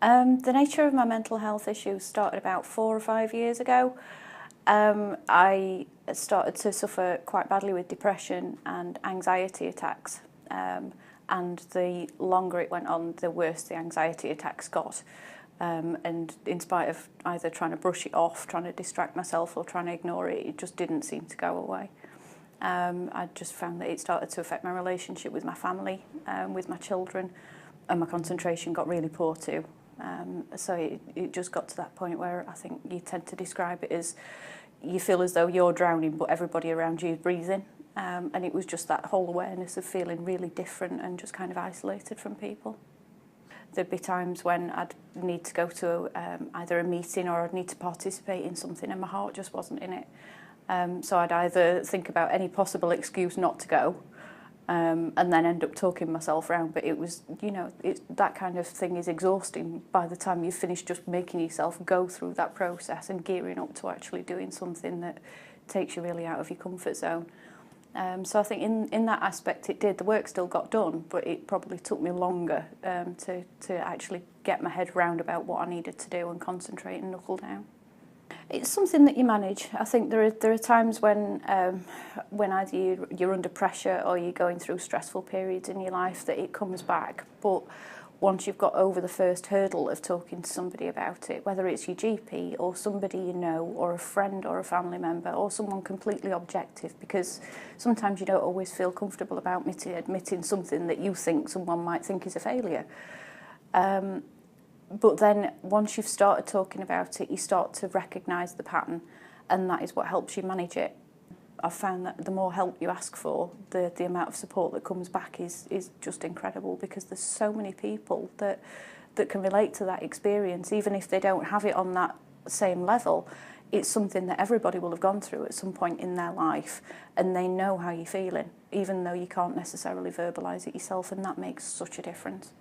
The nature of my mental health issues started about 4 or 5 years ago. I started to suffer quite badly with depression and anxiety attacks. And the longer it went on, the worse the anxiety attacks got. And in spite of either trying to brush it off, trying to distract myself or trying to ignore it, it just didn't seem to go away. I just found that it started to affect my relationship with my family, with my children, and my concentration got really poor too. So it just got to that point where I think you tend to describe it as you feel as though you're drowning but everybody around you is breathing. And it was just that whole awareness of feeling really different and just kind of isolated from people. There'd be times when I'd need to go to either a meeting or I'd need to participate in something and my heart just wasn't in it. So I'd either think about any possible excuse not to go, and then end up talking myself around. But it was, that kind of thing is exhausting by the time you've finished just making yourself go through that process and gearing up to actually doing something that takes you really out of your comfort zone. So I think in that aspect it did. The work still got done, but it probably took me longer to actually get my head round about what I needed to do and concentrate and knuckle down. It's something that you manage. I think there are times when either you're under pressure or you're going through stressful periods in your life that it comes back. But once you've got over the first hurdle of talking to somebody about it, whether it's your GP or somebody you know or a friend or a family member or someone completely objective, because sometimes you don't always feel comfortable about admitting something that you think someone might think is a failure. But then once you've started talking about it, you start to recognise the pattern, and that is what helps you manage it. I've found that the more help you ask for, the amount of support that comes back is just incredible, because there's so many people that can relate to that experience, even if they don't have it on that same level. It's something that everybody will have gone through at some point in their life, and they know how you're feeling, even though you can't necessarily verbalise it yourself, and that makes such a difference.